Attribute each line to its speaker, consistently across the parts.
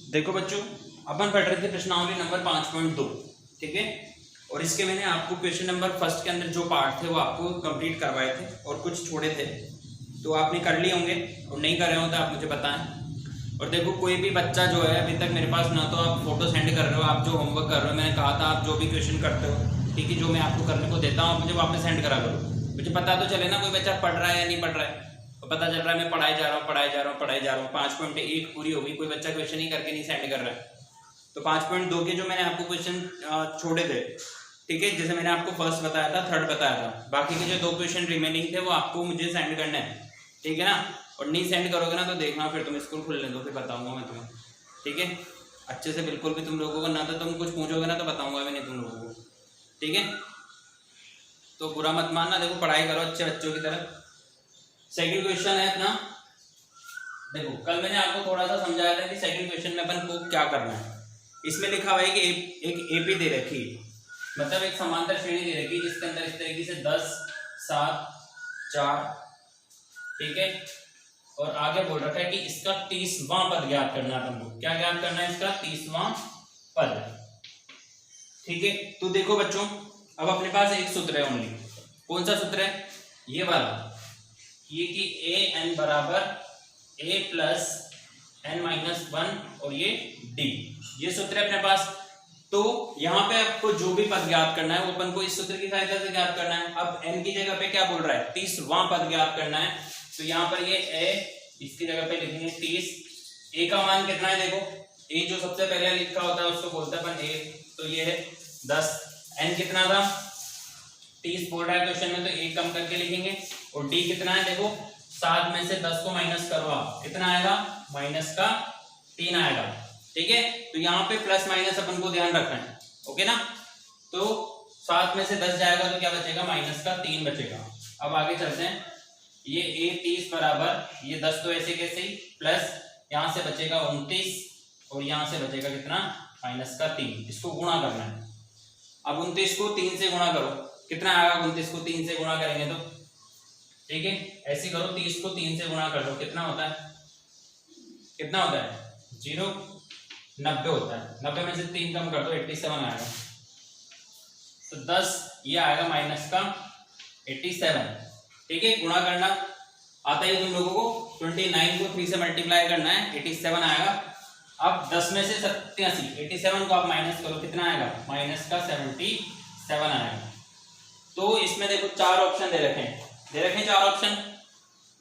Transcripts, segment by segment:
Speaker 1: देखो बच्चों, अपन पढ़ रहे थे प्रश्नावली नंबर 5.2, ठीक है। और इसके मैंने आपको क्वेश्चन नंबर फर्स्ट के अंदर जो पार्ट थे वो आपको कंप्लीट करवाए थे और कुछ छोड़े थे, तो आपने कर लिए होंगे और नहीं कर रहे हो तो आप मुझे बताएं। और देखो, कोई भी बच्चा जो है अभी तक मेरे पास ना तो आप फोटो सेंड कर रहे हो, आप जो होमवर्क कर रहे हो, मैंने कहा था आप जो भी क्वेश्चन करते हो, ठीक है, जो मैं आपको करने को देता हूँ आप मुझे वापस सेंड करा करो। मुझे पता तो चले ना कोई बच्चा पढ़ रहा है या नहीं पढ़ रहा है। तो पता चल रहा है मैं पढ़ाई जा रहा हूँ 5.1 पूरी हो गई, कोई बच्चा क्वेश्चन ही करके नहीं सेंड कर रहा है। तो 5.2 के जो मैंने आपको क्वेश्चन छोड़े थे, ठीक है, जैसे मैंने आपको फर्स्ट बताया था, थर्ड बताया था, बाकी के जो 2 क्वेश्चन रिमेनिंग थे वो आपको मुझे सेंड करना है, ठीक है ना। और नहीं सेंड करोगे ना तो देखना फिर तुम स्कूल खुलने दो, फिर बताऊंगा मैं तुम्हें, ठीक है। अच्छे से बिल्कुल भी तुम लोगों को ना तो तुम कुछ पूछोगे ना तो बताऊंगा भी नहीं तुम लोगों को, ठीक है। तो बुरा मत मानना, देखो पढ़ाई करो अच्छे बच्चों की तरह। सेकंड क्वेश्चन है अपना, देखो कल मैंने आपको थोड़ा सा समझाया था कि सेकंड क्वेश्चन में अपन को क्या करना है। इसमें लिखा हुआ है कि एक एपी दे रखी है, मतलब एक समांतर श्रेणी दे रखी है जिसके अंदर इस तरीके से 10, 7, 4, ठीक है। और आगे बोल रखा है कि इसका 30वां पद ज्ञात करना है तुमको। क्या ज्ञात करना है? इसका 30वां पद, ठीक है। तो देखो बच्चों, अब अपने पास एक सूत्र है ओनली। कौन सा सूत्र है? ये वाला, ये कि ए एन बराबर ए प्लस एन माइनस 1 और ये डी, ये सूत्र है अपने पास। तो यहाँ पे आपको जो भी पद ज्ञात करना है वो अपन को इस सूत्र की सहायता से ज्ञात करना है। अब n की जगह पे क्या बोल रहा है? 30वां पद ज्ञात करना है। तो यहाँ पर ये a, इसकी जगह पे लिखेंगे 30। a का मान कितना है? देखो a जो सबसे पहले लिखा होता है उसको बोलते हैं अपन a, तो ये है 10। n कितना था? 30 बोल रहा है क्वेश्चन में, तो a कम करके लिखेंगे। और d कितना है? देखो 7 में से 10 को माइनस करो आप, कितना आएगा? माइनस का 3 आएगा, ठीक है। तो यहाँ पे प्लस माइनस अपन को ध्यान रखना है, ओके ना। तो 7 में से 10 जाएगा तो क्या बचेगा? माइनस का 3 बचेगा। अब आगे चलते हैं, ये a 30 बराबर ये 10 तो ऐसे कैसे ही, प्लस यहाँ से बचेगा 29 और यहाँ से बचेगा कितना? माइनस का 3। इसको गुणा करना है। अब 29 को 3 से गुणा करो, कितना आएगा? 29 को 3 से गुणा करेंगे तो, ठीक है, ऐसे करो, 30 को 3 से गुणा कर दो, कितना होता है? कितना होता है? 0, 90 होता है। 90 में से 3 कम कर दो, 87 आएगा। तो 10 ये आएगा माइनस का 87, ठीक है। गुणा करना आता है तुम लोगों को, 29 को 3 से मल्टीप्लाई करना है, 87 आएगा। अब 10 में से 87, 87 को आप माइनस करो, कितना आएगा? माइनस का 77 आएगा। तो इसमें देखो 4 ऑप्शन दे रखे हैं, 4 option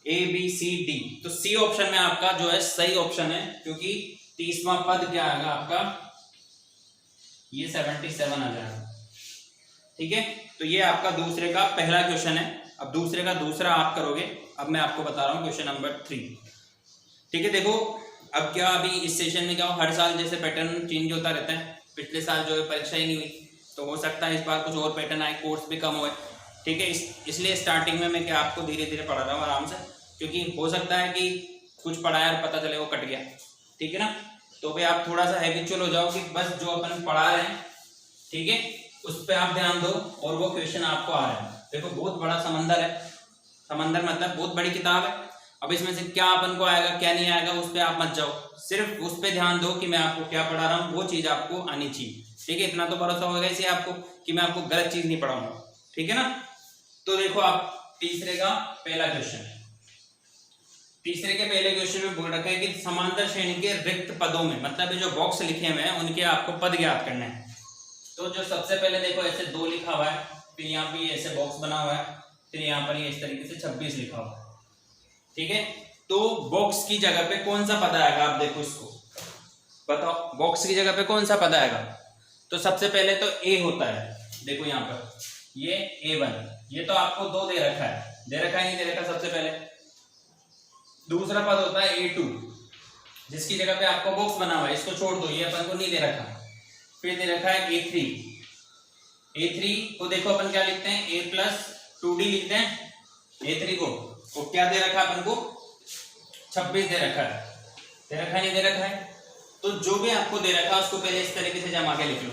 Speaker 1: A B C D। तो C ऑप्शन में आपका जो है सही ऑप्शन है, क्योंकि 30वां पद क्या आएगा आपका? ये 77 आ जाएगा, ठीक है। तो ये आपका दूसरे का पहला क्वेश्चन है। अब दूसरे का दूसरा आप करोगे। अब मैं आपको बता रहा हूँ क्वेश्चन नंबर 3, ठीक है। देखो अब क्या, अभी इस सेशन में क्या हो, हर साल जैसे पैटर्न चेंज होता रहता है। पिछले साल जो है परीक्षा ही नहीं हुई, तो हो सकता है इस बार कुछ और पैटर्न आए, कोर्स भी कम हुए, ठीक है। इसलिए स्टार्टिंग में मैं क्या आपको धीरे धीरे पढ़ा रहा हूँ आराम से, क्योंकि हो सकता है कि कुछ पढ़ाया और पता चले वो कट गया, ठीक है ना। तो भाई आप थोड़ा सा हैबिचुअल हो जाओ कि बस जो अपन पढ़ा रहे हैं, ठीक है, उस पर आप ध्यान दो और वो क्वेश्चन आपको आ रहे हैं। देखो बहुत बड़ा समंदर है, समंदर मतलब बहुत बड़ी किताब है। अब इसमें से क्या अपन को आएगा क्या नहीं आएगा उस पर आप मत जाओ, सिर्फ उस पर ध्यान दो कि मैं आपको क्या पढ़ा रहा हूँ, वो चीज आपको आनी चाहिए, ठीक है। इतना तो भरोसा होगा इसे आपको कि मैं आपको गलत चीज नहीं पढ़ाऊंगा, ठीक है ना। तो देखो आप तीसरे का पहला क्वेश्चन, तीसरे के पहले क्वेश्चन में बोल रखा है कि समांतर श्रेणी के रिक्त पदों में, मतलब ये जो बॉक्स लिखे हुए हैं उनके आपको पद ज्ञात करने हैं। तो जो सबसे पहले देखो ऐसे 2 लिखा हुआ है, फिर यहाँ पे ऐसे बॉक्स बना हुआ है, फिर यहाँ पर ये इस तरीके से 26 लिखा हुआ है, ठीक है। तो बॉक्स की जगह पे कौन सा पद आएगा? आप देखो इसको बताओ, बॉक्स की जगह पे कौन सा पद आएगा? तो सबसे पहले तो ए होता है, देखो यहाँ पर ये A1, ये तो आपको 2 दे रखा है, नहीं दे रखा सबसे पहले। दूसरा पद होता है A2, जिसकी जगह पे आपको बॉक्स बना हुआ है, इसको छोड़ दो, ये अपन को नहीं दे रखा। फिर दे रखा है A3, A3 को देखो अपन क्या लिखते हैं? A प्लस 2D लिखते हैं A3 को। तो क्या दे रखा है अपन को? 26 दे रखा है, नहीं दे रखा है। तो जो भी आपको दे रखा है उसको पहले इस तरीके से जमा के लिख लो।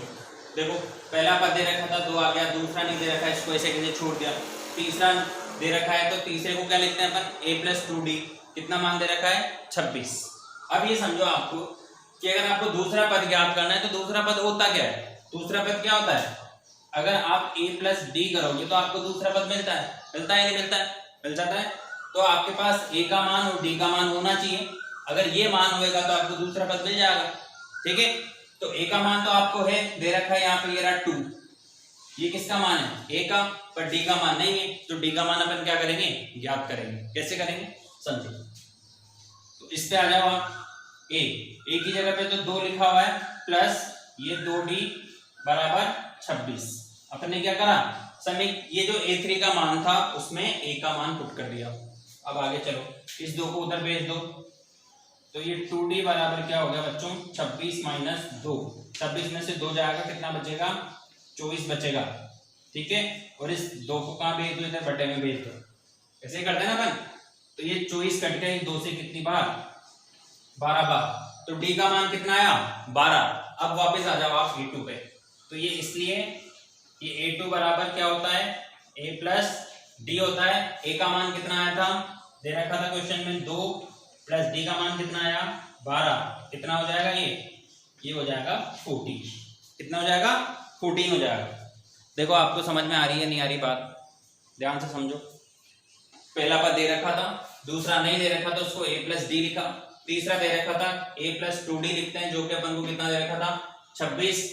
Speaker 1: देखो पहला पद दे रखा था 2 आ गया, दूसरा नहीं दे रखा है, इसको ऐसे कैसे छोड़ दिया। तीसरा दे रखा है, तो तीसरे को क्या लिखते हैं अपन? A प्लस 2D, कितना मान दे रखा है? 26। अब ये समझो आपको कि अगर आपको दूसरा पद ज्ञात करना है तो दूसरा पद होता क्या है, दूसरा पद क्या होता है, अगर आप a प्लस डी करोगे तो आपको दूसरा पद मिलता है, मिलता है नहीं मिलता है, मिल जाता है। तो आपके पास a का मान और d का मान होना चाहिए, अगर ये मान होएगा तो आपको दूसरा पद मिल जाएगा। ठीक है, तो a का मान तो आपको है दे रखा है यहाँ पे, ये रहा 2, ये किसका मान है, a का, पर d का मान नहीं है, तो d का मान अपन क्या करेंगे, ज्ञात करेंगे। कैसे करेंगे समझो, तो इस पे आ जाओ आप, a की जगह पे तो 2 लिखा हुआ है प्लस ये 2d बराबर 26। अपन ने क्या करा, समीक ये जो a3 का मान था उसमें a का मान पुट कर दिया। अब आगे चलो, इस 2 को उधर भेज दो, तो ये 2d बराबर क्या हो गया बच्चों, 26 माइनस 2, 26 में से 2 जाएगा, कितना बचेगा, 24 बचेगा। ठीक है, और इस 2 को कहाँ भेज दो, इधर बटे में भेज दो, ऐसे करते हैं ना अपन। तो ये 24 कट गया 2 से कितनी बार, 12 बार, तो d का मान कितना आया, 12। अब वापस आ जाओ आप a2 पे, तो ये इसलिए ये a2 बराबर क्या होता है, a प्लस डी होता है। a का मान कितना आया था, दे रखा था क्वेश्चन में 2 प्लस d का मान कितना आया 12, कितना हो जाएगा ये हो जाएगा 14, कितना हो जाएगा 14 हो जाएगा। देखो आपको समझ में आ रही है नहीं आ रही बात, ध्यान से समझो। पहला पद दे रखा था, दूसरा नहीं दे रखा था, उसको a प्लस डी लिखा, तीसरा दे रखा था a प्लस 2d लिखते हैं, जो कि अपन को कितना दे रखा था 26।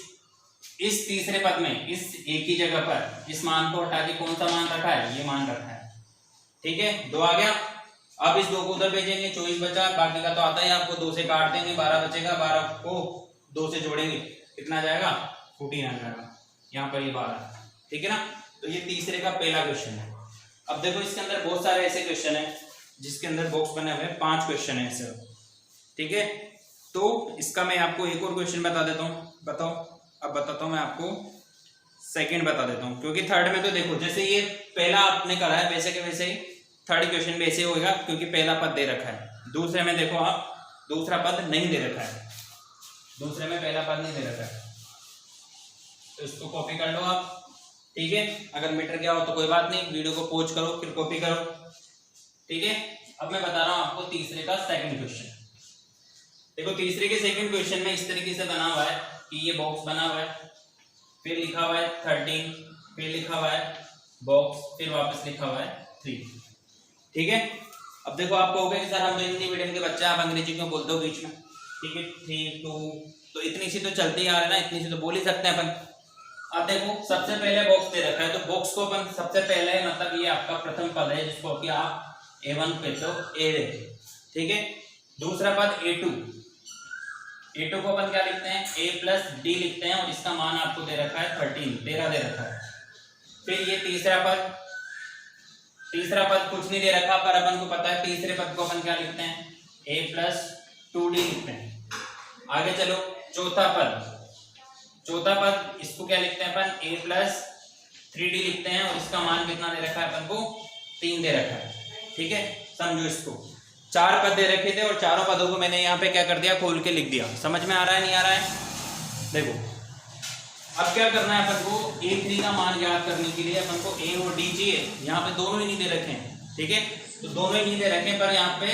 Speaker 1: इस तीसरे पद में इस a की जगह पर इस मान को हटा के कौन सा मान रखा है, ये मान रखा है। ठीक है, 2 आ गया। अब इस 2 को उधर भेजेंगे, 24 बचा, बाकी का तो आता है आपको, 2 से काट देंगे 12 बचेगा, 12 को 2 से जोड़ेंगे कितना जाएगा 14 आ जाएगा, यहाँ पर ये 12। ठीक है ना, तो ये तीसरे का पहला क्वेश्चन है। अब देखो इसके अंदर बहुत सारे ऐसे क्वेश्चन है जिसके अंदर बॉक्स बने हुए 5 क्वेश्चन है ऐसे। ठीक है, तो इसका मैं आपको एक और क्वेश्चन बता देता हूँ, बताओ। अब बताता हूँ मैं आपको, सेकंड बता देता हूँ, क्योंकि थर्ड में तो देखो जैसे ये पहला आपने करा है वैसे के वैसे ही थर्ड क्वेश्चन भी ऐसे होगा, क्योंकि पहला पद दे रखा है। दूसरे में देखो आप, दूसरा पद नहीं दे रखा है, दूसरे में पहला पद नहीं दे रखा है, तो इसको कॉपी कर लो आप। ठीक है, अगर मीटर गया हो तो कोई बात नहीं, वीडियो को पॉज करो फिर कॉपी करो। ठीक है, अब मैं बता रहा हूँ आपको तीसरे का सेकंड क्वेश्चन। देखो तीसरे के सेकंड क्वेश्चन में इस तरीके से बना हुआ है कि ये बॉक्स बना हुआ है, फिर लिखा हुआ है 13, फिर लिखा हुआ है बॉक्स, फिर वापस लिखा हुआ है 3। ठीक है, अब देखो आप कहोगे कि सर हम तो हिंदी मीडियम के बच्चे, आप अंग्रेजी क्यों बोलते हो बीच में। ठीक है, 3 2 तो इतनी सी तो चलती आ रहा है ना, इतनी सी तो बोल ही सकते हैं अपन। अब देखो सबसे पहले बॉक्स दे रखा है, तो बॉक्स को अपन सबसे पहले, मतलब ये आपका प्रथम पद है जिसको कि आप a1 कहते हो, a देते। ठीक है, दूसरा पद a2 को अपन क्या लिखते हैं, a प्लस डी लिखते हैं, और इसका मान आपको दे रखा है 13 दे रखा है। फिर ये तीसरा पद कुछ नहीं दे रखा, पर अपन को पता है तीसरे पद को अपन क्या लिखते हैं, a प्लस 2d लिखते हैं। आगे चलो, चौथा पद इसको क्या लिखते हैं अपन, a प्लस 3d लिखते हैं, और इसका मान कितना दे रखा है अपन को, 3 दे रखा है। ठीक है, समझो इसको। 4 पद दे रखे थे और चारों पदों को मैंने यहाँ पे क्या कर दिया, खोल के लिख दिया। समझ में आ रहा है नहीं आ रहा है, देखो अब क्या करना है अपन को, a3 का मान ज्ञात करने के लिए अपन को a और d चाहिए। यहाँ पे दोनों ही नहीं दे रखे हैं। ठीक है, तो दोनों ही नहीं दे रखे, पर यहाँ पे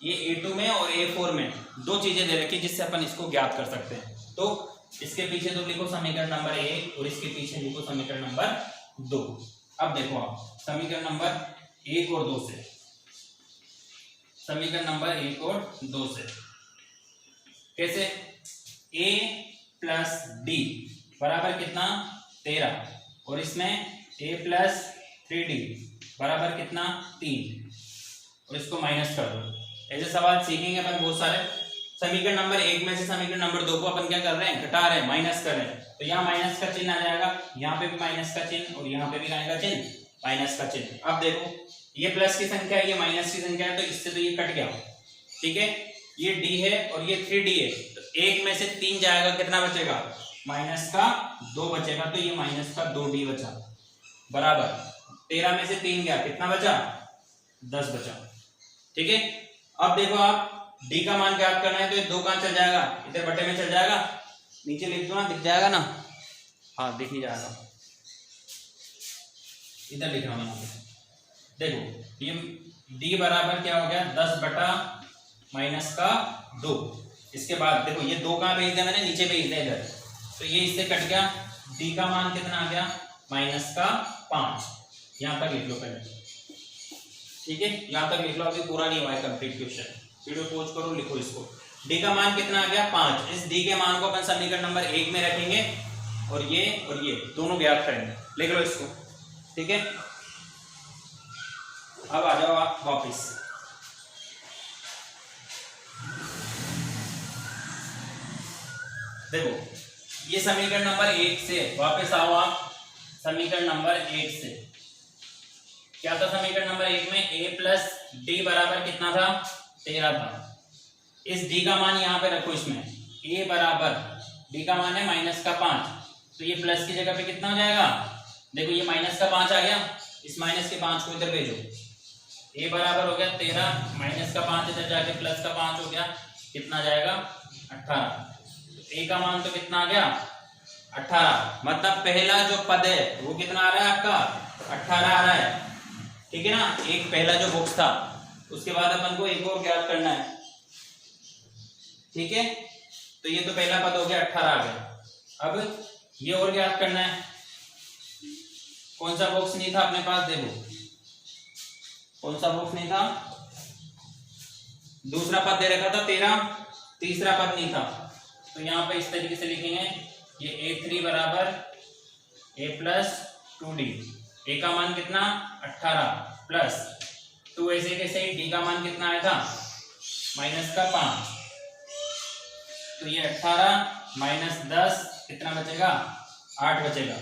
Speaker 1: ये a2 में और a4 में 2 चीजें दे रखी जिससे अपन इसको ज्ञात कर सकते हैं। तो इसके पीछे तो लिखो समीकरण नंबर 1 और इसके पीछे लिखो समीकरण नंबर 2। अब देखो आप समीकरण नंबर 1 और 2 से, समीकरण नंबर 1 और 2 से कैसे, a प्लस डी बराबर कितना 13, और इसमें a प्लस 3d बराबर कितना 3, और इसको माइनस कर दो। ऐसे सवाल सीखेंगे अपन बहुत सारे। समीकरण नंबर 1 में से समीकरण नंबर 2 को अपन क्या कर रहे हैं, घटा रहे हैं, माइनस कर रहे हैं, तो यहाँ माइनस का चिन्ह आ जाएगा, यहाँ पे भी माइनस का चिन्ह, और यहाँ पे भी आएगा चिन्ह माइनस का चिन्ह। अब देखो ये प्लस की संख्या है, ये माइनस की संख्या है, तो इससे तो ये कट गया। ठीक है, ये d है और ये 3d है, तो 1 में से 3 जाएगा, कितना बचेगा, माइनस का 2 बचेगा, तो ये माइनस का 2d बचा, बराबर 13 में से 3 गया, कितना बचा 10 बचा। ठीक है, अब देखो आप d का मान ज्ञात करना है, तो ये 2 कहाँ चल जाएगा, इधर बटे में चल जाएगा, नीचे लिख दो ना, दिख जाएगा ना, हाँ दिख ही जाएगा, इधर लिख रहा हूँ। देखो ये d बराबर क्या हो गया 10 बटा माइनस का 2, इसके बाद देखो ये 2 कहाँ भेज दिया मैंने, नीचे भेज दिया इधर, तो ये इससे कट गया, डी का मान कितना आ गया -5। यहाँ तक लिख लो पहले, ठीक है, यहाँ तक लिख लो, अभी पूरा नहीं हुआ है कंप्लीट क्वेश्चन, वीडियो पॉज करो, लिखो इसको। डी का मान कितना आ गया 5, इस डी के मान को अपन समीकरण नंबर 1 में रखेंगे और ये दोनों ज्ञात करेंगे, लिख लो इसको, ठीक है। अब आ जाओ आप वापिस, देखो ये समीकरण नंबर 1 से वापस आओ आप, समीकरण नंबर 1 से क्या था, समीकरण नंबर 1 में a प्लस डी बराबर कितना था 13 था। इस d का मान यहाँ पे रखो, इसमें a बराबर d का मान है -5, तो ये प्लस की जगह पे कितना हो जाएगा, देखो ये -5 आ गया, इस -5 को इधर भेजो, a बराबर हो गया 13 -5 इधर जाके +5 हो गया, कितना जाएगा 18। a का मान तो कितना आ गया 18, मतलब पहला जो पद है वो कितना आ रहा है आपका 18 आ रहा है, ठीक है ना। एक पहला जो बॉक्स था, उसके बाद अपन को एक और ज्ञात करना है, ठीक है। तो ये तो पहला पद हो गया 18 आ गया, अब ये और ज्ञात करना है, कौन सा बॉक्स नहीं था अपने पास, देखो कौन सा बॉक्स नहीं था, दूसरा पद दे रखा था 13, तीसरा पद नहीं था, तो यहाँ पे इस तरीके से लिखेंगे, ये a3 बराबर a प्लस 2d, a का मान कितना 18 प्लस 2 ऐसे कैसे, d का मान कितना आया था -5, तो ये 18 -10 कितना बचेगा 8 बचेगा।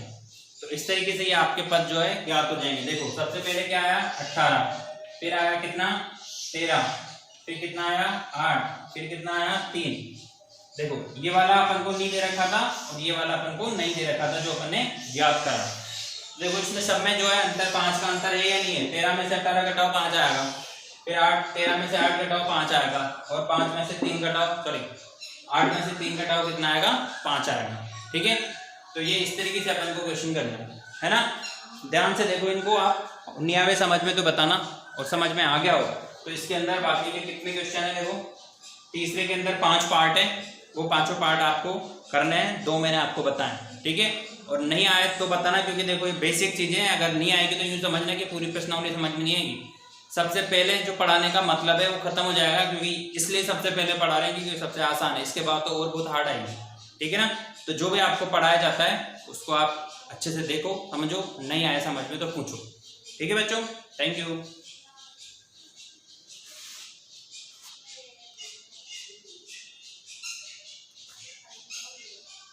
Speaker 1: तो इस तरीके से ये आपके पद जो है ज्ञात हो जाएंगे। देखो सबसे पहले क्या आया 18, फिर आया कितना 13, फिर कितना आया 8, फिर कितना आया 3। देखो ये वाला अपन को नहीं दे रखा था और ये वाला अपन को नहीं दे रखा था, जो अपन ने ज्ञात करा। देखो इसमें सब में जो है अंतर 5 का अंतर है या नहीं है, 13 में से 18 घटाओ 5 आएगा, फिर 13 में से 8 घटाओ 5 आएगा, और 5 में से 3 घटाओ 8 में से 3 घटाओ कितना आएगा 5 आएगा, ठीक है। तो ये इस तरीके से अपन को क्वेश्चन करना है ना। ध्यान से देखो इनको, आप नहीं आवे समझ में तो बताना, और समझ में आ गया हो तो इसके अंदर बाकी के कितने क्वेश्चन है, देखो तीसरे के अंदर 5 पार्ट है, वो 5 पार्ट आपको करने हैं, 2 मैंने आपको बताए, ठीक है। और नहीं आए तो बताना, क्योंकि देखो ये बेसिक चीजें हैं, अगर नहीं आएगी तो यूँ समझना कि पूरी प्रश्नावली समझ में नहीं आएगी। सबसे पहले जो पढ़ाने का मतलब है वो खत्म हो जाएगा, क्योंकि इसलिए सबसे पहले पढ़ा रहे हैं क्योंकि सबसे आसान है, इसके बाद तो और बहुत हार्ड आएगी, ठीक है ना। तो जो भी आपको पढ़ाया जाता है उसको आप अच्छे से देखो, समझो, नहीं आया समझ में तो पूछो, ठीक है बच्चों। Thank you.